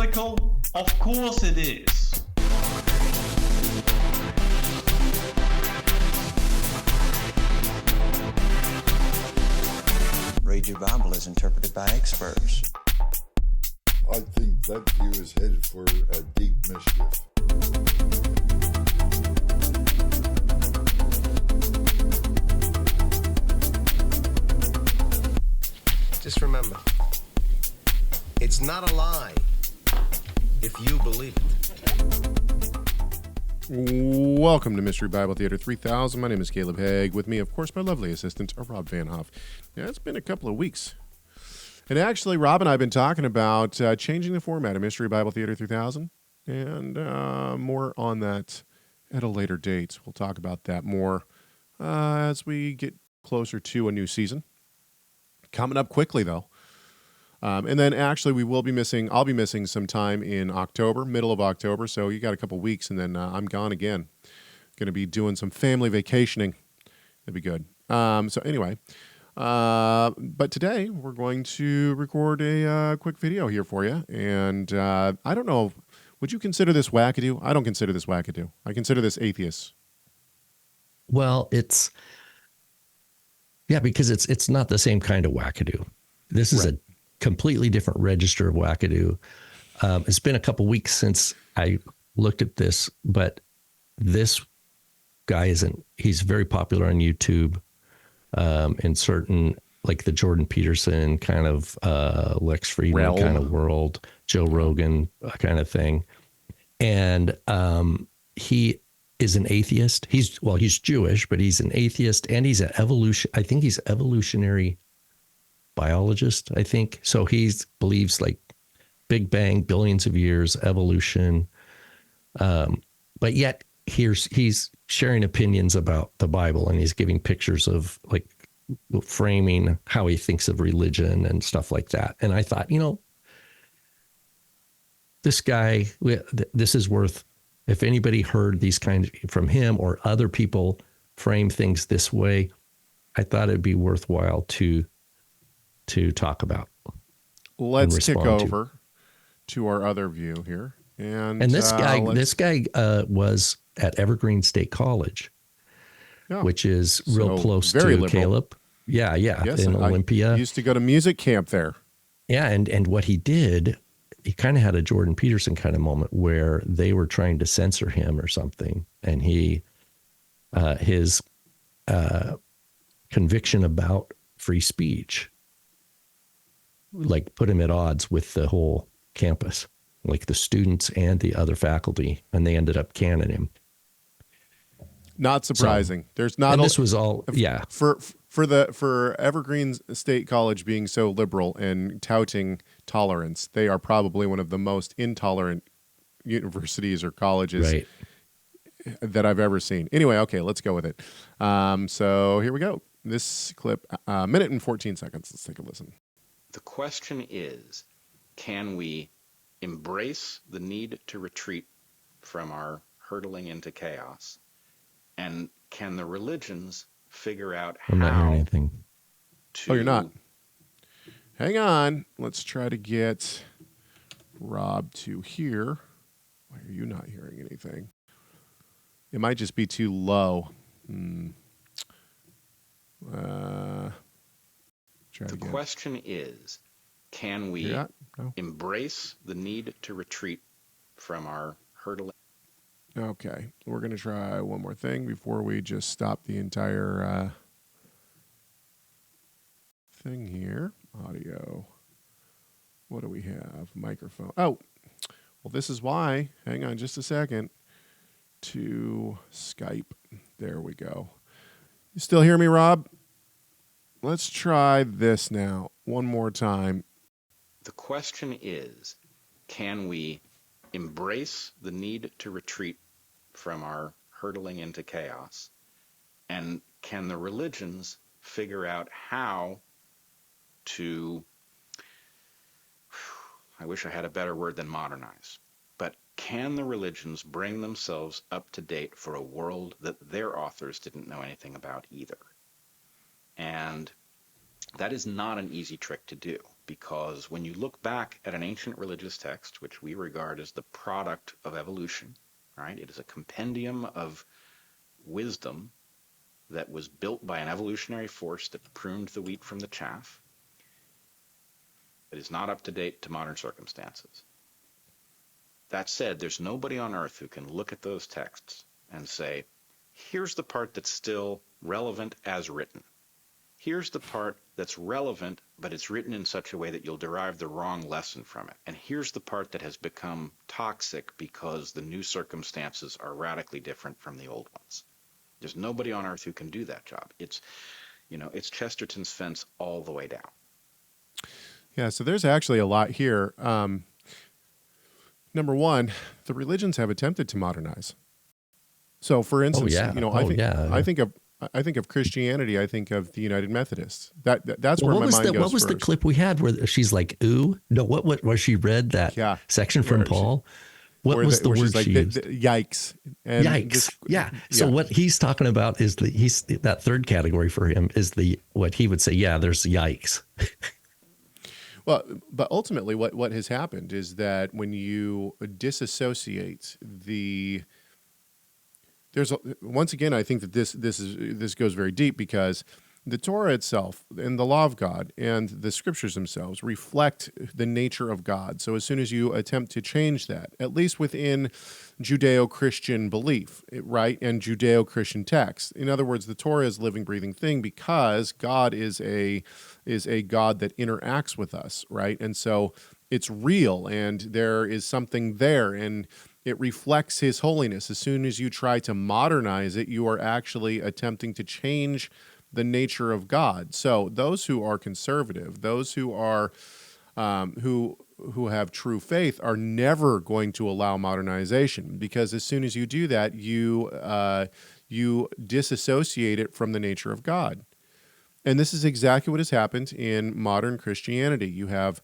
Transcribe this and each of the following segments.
biblical? Of course it is. Read your Bible as interpreted by experts. I think that view is headed for a deep mischief. Just remember, it's not a lie if you believe it. Welcome to Mystery Bible Theater 3000. My name is Caleb Hegg. With me, of course, my lovely assistant, Rob Vanhoff. Yeah, it's been a couple of weeks. And actually, Rob and I have been talking about changing the format of Mystery Bible Theater 3000. And more on that at a later date. We'll talk about that more as we get closer to a new season. Coming up quickly, though. And then actually I'll be missing some time in October, middle of October. So you got a couple weeks and then I'm gone again. Going to be doing some family vacationing. That'd be good. So anyway, but today we're going to record a quick video here for you. And I don't know, would you consider this wackadoo? I don't consider this wackadoo. I consider this atheist. Well, because it's not the same kind of wackadoo. This is a completely different register of wackadoo. It's been a couple weeks since I looked at this, but this guy he's very popular on YouTube in certain, like the Jordan Peterson kind of Lex Friedman kind of world, Joe Rogan kind of thing. And he is an atheist. He's Jewish, but he's an atheist and he's I think he's evolutionary biologist, I think. So he believes like Big Bang, billions of years, evolution. But yet he's sharing opinions about the Bible and he's giving pictures of like framing how he thinks of religion and stuff like that. And I thought, this guy, this is worth, if anybody heard these kinds from him or other people frame things this way, I thought it'd be worthwhile to talk about. Let's kick over to our other view here. And this guy was at Evergreen State College, which is real close to liberal. Caleb. Yeah. Yes, in Olympia. I used to go to music camp there. Yeah. And what he did, he kind of had a Jordan Peterson kind of moment where they were trying to censor him or something. And his conviction about free speech, like put him at odds with the whole campus, like the students and the other faculty. And they ended up canning him. Not surprising. So, there's not. And this was all, For Evergreen State College being so liberal and touting tolerance, they are probably one of the most intolerant universities or colleges that I've ever seen. Anyway, okay, let's go with it. So here we go. This clip, minute and 14 seconds. Let's take a listen. The question is, can we embrace the need to retreat from our hurtling into chaos? And can the religions figure out how anything to... Oh, you're not. Hang on. Let's try to get Rob to hear. Why are you not hearing anything? It might just be too low. The question is, can we embrace the need to retreat from our hurtling? Okay, we're going to try one more thing before we just stop the entire thing here. Audio. What do we have? Microphone. Oh, well, this is why. Hang on just a second. To Skype. There we go. You still hear me, Rob? Let's try this now. One more time. The question is, can we embrace the need to retreat from our hurtling into chaos? And can the religions figure out how to, I wish I had a better word than modernize, but can the religions bring themselves up to date for a world that their authors didn't know anything about either? And that is not an easy trick to do. because when you look back at an ancient religious text, which we regard as the product of evolution, right? It is a compendium of wisdom that was built by an evolutionary force that pruned the wheat from the chaff. It is not up to date to modern circumstances. That said, there's nobody on earth who can look at those texts and say, here's the part that's still relevant as written. Here's the part that's relevant, but it's written in such a way that you'll derive the wrong lesson from it. And here's the part that has become toxic because the new circumstances are radically different from the old ones. There's nobody on earth who can do that job. It's Chesterton's fence all the way down. Yeah, so there's actually a lot here. Number one, the religions have attempted to modernize. So, for instance, I think of Christianity. I think of the United Methodists. That's where my mind goes. What was first. the clip we had where she's like, "Ooh"? No, what where she read that section from Paul? What was the word she used? Yikes! And yikes! So what he's talking about is that third category for him is what he would say. Yeah, there's yikes. Well, but ultimately, what has happened is that when you disassociate once again, I think that this goes very deep, because the Torah itself and the law of God and the scriptures themselves reflect the nature of God. So as soon as you attempt to change that, at least within Judeo-Christian belief, right, and Judeo-Christian text, in other words, the Torah is a living, breathing thing because God is a God that interacts with us, right? And so it's real, and there is something there, and it reflects his holiness. As soon as you try to modernize it, you are actually attempting to change the nature of God. So those who are conservative, those who are who have true faith, are never going to allow modernization, because as soon as you do that, you disassociate it from the nature of God. And this is exactly what has happened in modern Christianity. You have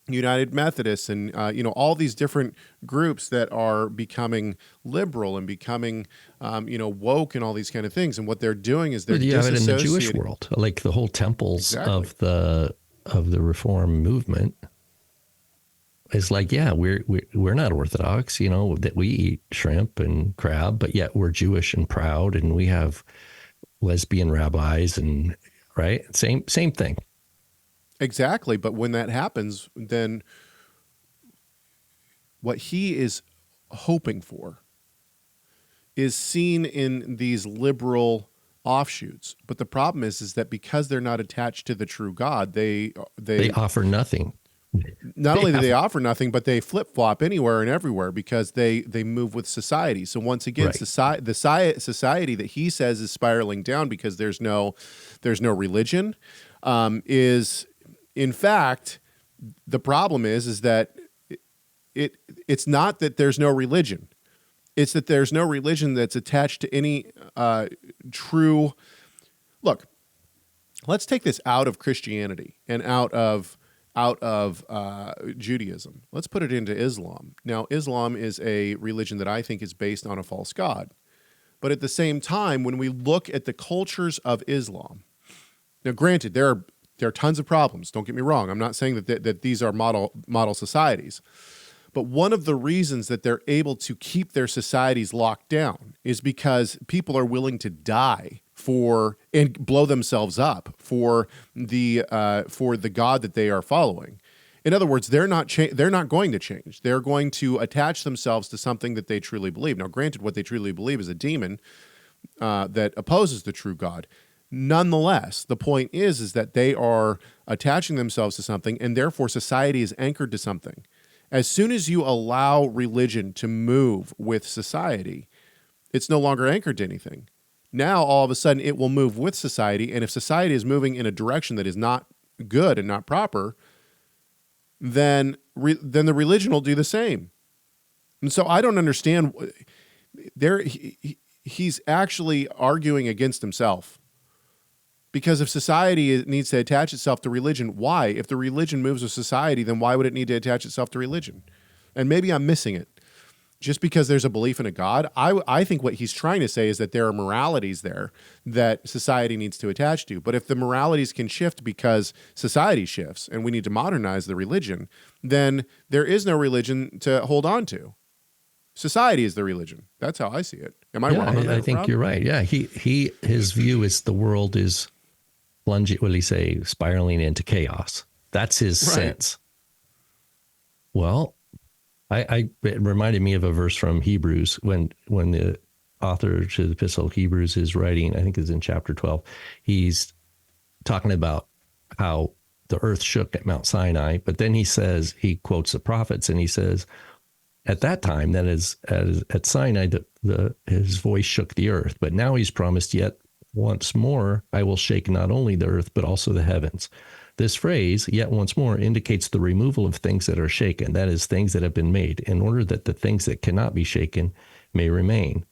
United Methodists and all these different groups that are becoming liberal and becoming woke and all these kind of things. And what they're doing is they're disassociating. You have it in the Jewish world, like the whole temples of the Reform movement. It's like, yeah, we're not Orthodox, that we eat shrimp and crab, but yet we're Jewish and proud, and we have lesbian rabbis, and right, same thing. Exactly. But when that happens, then what he is hoping for is seen in these liberal offshoots. But the problem is that because they're not attached to the true God, they offer nothing. Not only do they offer nothing, but they flip-flop anywhere and everywhere because they move with society. So once again, right. the society that he says is spiraling down because there's no religion is... In fact, the problem is that it's not that there's no religion. It's that there's no religion that's attached to any true... Look, let's take this out of Christianity and out of Judaism. Let's put it into Islam. Now, Islam is a religion that I think is based on a false god. But at the same time, when we look at the cultures of Islam, now granted, there are tons of problems. Don't get me wrong. I'm not saying that these are model societies. But one of the reasons that they're able to keep their societies locked down is because people are willing to die for and blow themselves up for the God that they are following. In other words, they're not going to change. They're going to attach themselves to something that they truly believe. Now, granted, what they truly believe is a demon that opposes the true God. Nonetheless, the point is that they are attaching themselves to something, and therefore society is anchored to something. As soon as you allow religion to move with society, it's no longer anchored to anything. Now, all of a sudden, it will move with society, and if society is moving in a direction that is not good and not proper, then the religion will do the same. And so I don't understand. He's actually arguing against himself. Because if society needs to attach itself to religion, why? If the religion moves with society, then why would it need to attach itself to religion? And maybe I'm missing it. just because there's a belief in a God. I think what he's trying to say is that there are moralities there that society needs to attach to. But if the moralities can shift because society shifts and we need to modernize the religion, then there is no religion to hold on to. Society is the religion. That's how I see it. Am I wrong on that, I think Rob? you're right. Yeah, his view is the world is plunging, what did he say, spiraling into chaos. That's his sense. Well, it reminded me of a verse from Hebrews when the author to the Epistle of Hebrews is writing, I think it's in chapter 12, he's talking about how the earth shook at Mount Sinai, but then he quotes the prophets, and he says, at that time, that is, at Sinai, his voice shook the earth, but now he's promised, yet once more I will shake not only the earth, but also the heavens. This phrase, yet once more, indicates the removal of things that are shaken, that is, things that have been made, in order that the things that cannot be shaken may remain.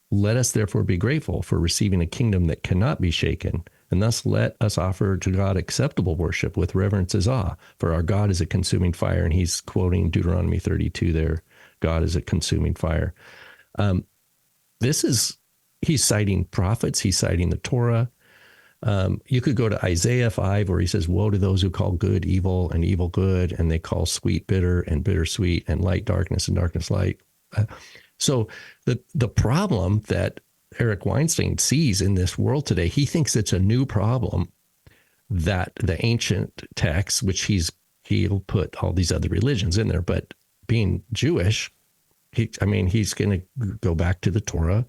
Let us therefore be grateful for receiving a kingdom that cannot be shaken, and thus let us offer to God acceptable worship with reverence as awe, for our God is a consuming fire. And he's quoting Deuteronomy 32 there. God is a consuming fire. He's citing prophets. He's citing the Torah. You could go to Isaiah 5, where he says, woe to those who call good evil and evil good, and they call sweet bitter and bitter sweet, and light darkness and darkness light. So the problem that Eric Weinstein sees in this world today, he thinks it's a new problem that the ancient texts, which he'll put all these other religions in there, but being Jewish, he's going to go back to the Torah.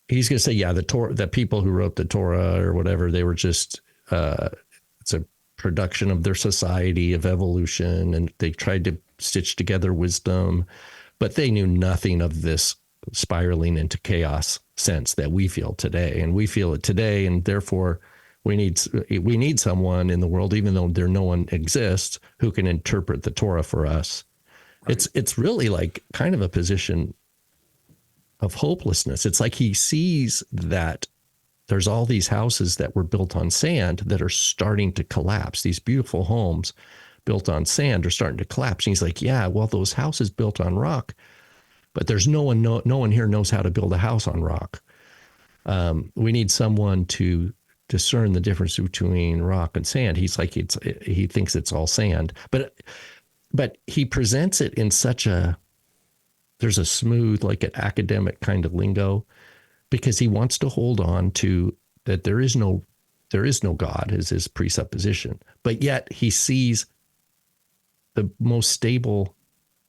He's going to say, yeah, the people who wrote the Torah or whatever, they were just, it's a production of their society, of evolution, and they tried to stitch together wisdom, but they knew nothing of this spiraling into chaos sense that we feel today. And we feel it today, and therefore we need someone in the world, even though no one exists, who can interpret the Torah for us. Right. It's really like kind of a position of hopelessness. It's like he sees that there's all these houses that were built on sand that are starting to collapse. These beautiful homes built on sand are starting to collapse. And he's like, yeah, well, those houses built on rock, but there's no one here knows how to build a house on rock. We need someone to discern the difference between rock and sand. He's like, he thinks it's all sand, but he presents it in such there's a smooth, like an academic kind of lingo, because he wants to hold on to that there is no God is his presupposition, but yet he sees the most stable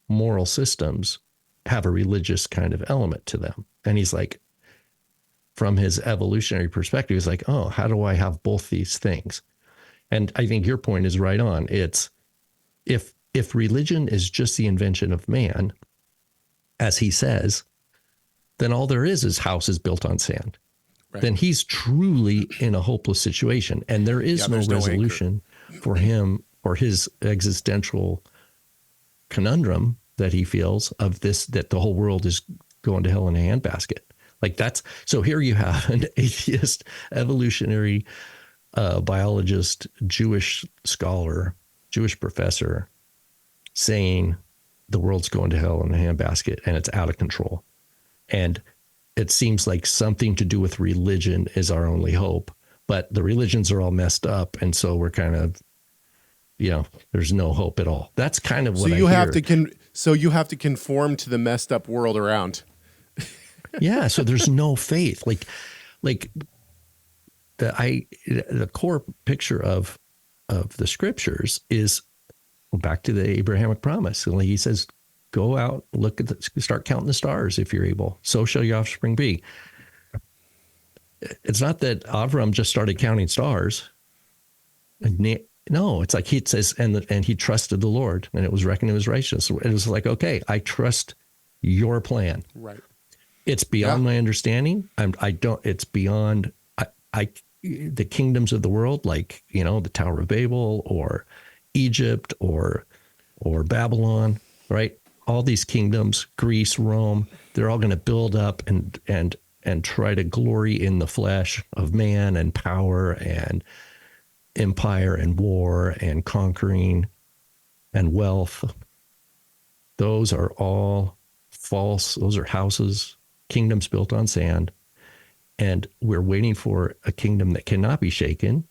moral systems have a religious kind of element to them. And he's like, from his evolutionary perspective, he's like, oh, how do I have both these things? And I think your point is right on. It's if religion is just the invention of man, as he says, then all there is houses built on sand. Right. Then he's truly in a hopeless situation. And there is no resolution for him or his existential conundrum that he feels of this, that the whole world is going to hell in a handbasket. Like so here you have an atheist, evolutionary biologist, Jewish scholar, Jewish professor saying the world's going to hell in a handbasket and it's out of control. And it seems like something to do with religion is our only hope, but the religions are all messed up. And so we're kind of, there's no hope at all. That's kind of what I hear. So you have to conform to the messed up world around. Yeah. So there's no faith. Like the core picture of the scriptures is back to the Abrahamic promise. And he says, go out, start counting the stars if you're able. So shall your offspring be. It's not that Avram just started counting stars. No, it's like he says, and he trusted the Lord, and it was reckoned it was righteous. It was like, okay, I trust your plan. Right. It's beyond my understanding. It's beyond the kingdoms of the world, like, the Tower of Babel or Egypt or Babylon, right? All these kingdoms, Greece, Rome, they're all going to build up and try to glory in the flesh of man and power and empire and war and conquering and wealth. Those are all false. Those are houses, kingdoms built on sand. And we're waiting for a kingdom that cannot be shaken,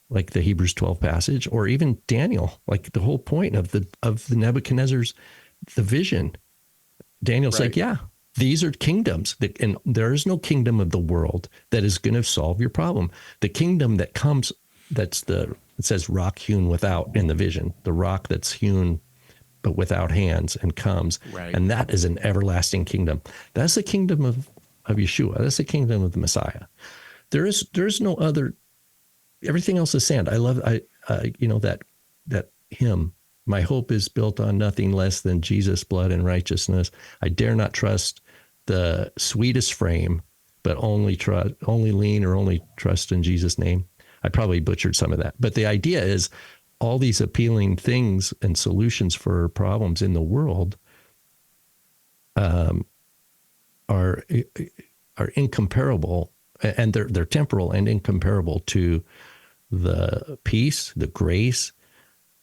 like the Hebrews 12 passage, or even Daniel, like the whole point of the Nebuchadnezzar's, the vision. Daniel's like, yeah, these are kingdoms that, and there is no kingdom of the world that is going to solve your problem. The kingdom that comes, it says rock hewn without in the vision, the rock that's hewn but without hands and comes. Right. And that is an everlasting kingdom. That's the kingdom of Yeshua. That's the kingdom of the Messiah. There's no other. Everything else is sand. I love that hymn. My hope is built on nothing less than Jesus' blood and righteousness. I dare not trust the sweetest frame, but only lean or only trust in Jesus' name. I probably butchered some of that, but the idea is all these appealing things and solutions for problems in the world are incomparable, and they're temporal and incomparable to the peace, the grace,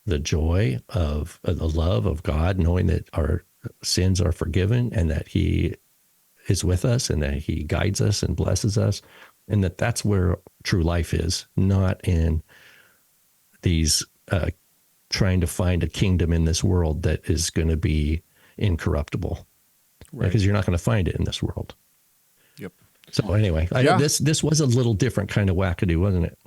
the joy of the love of God, knowing that our sins are forgiven and that He is with us and that He guides us and blesses us, and that's where true life is, not in these trying to find a kingdom in this world that is going to be incorruptible. Right. Because you're not going to find it in this world. Yep. So anyway, this was a little different kind of wackadoo, wasn't it?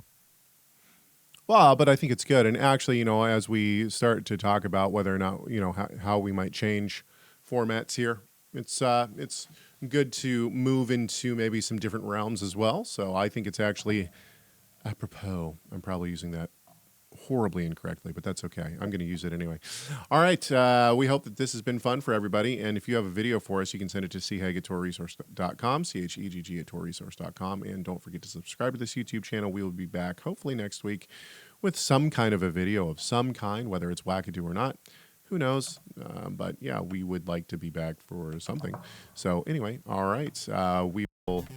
Well, but I think it's good. And actually, as we start to talk about whether or not, how we might change formats here, it's good to move into maybe some different realms as well. So I think it's actually apropos. I'm probably using that horribly incorrectly, but that's okay. I'm going to use it anyway. All right. We hope that this has been fun for everybody. And if you have a video for us, you can send it to chegg@TorahResource.com, CHEGG at TorahResource.com. And don't forget to subscribe to this YouTube channel. We will be back hopefully next week with some kind of a video of some kind, whether it's wackadoo or not. Who knows? But yeah, we would like to be back for something. So anyway, all right. We will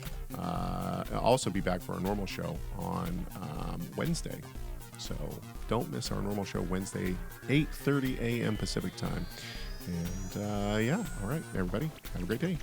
also be back for our normal show on Wednesday. So don't miss our normal show Wednesday, 8:30 a.m. Pacific time. And all right, everybody, have a great day.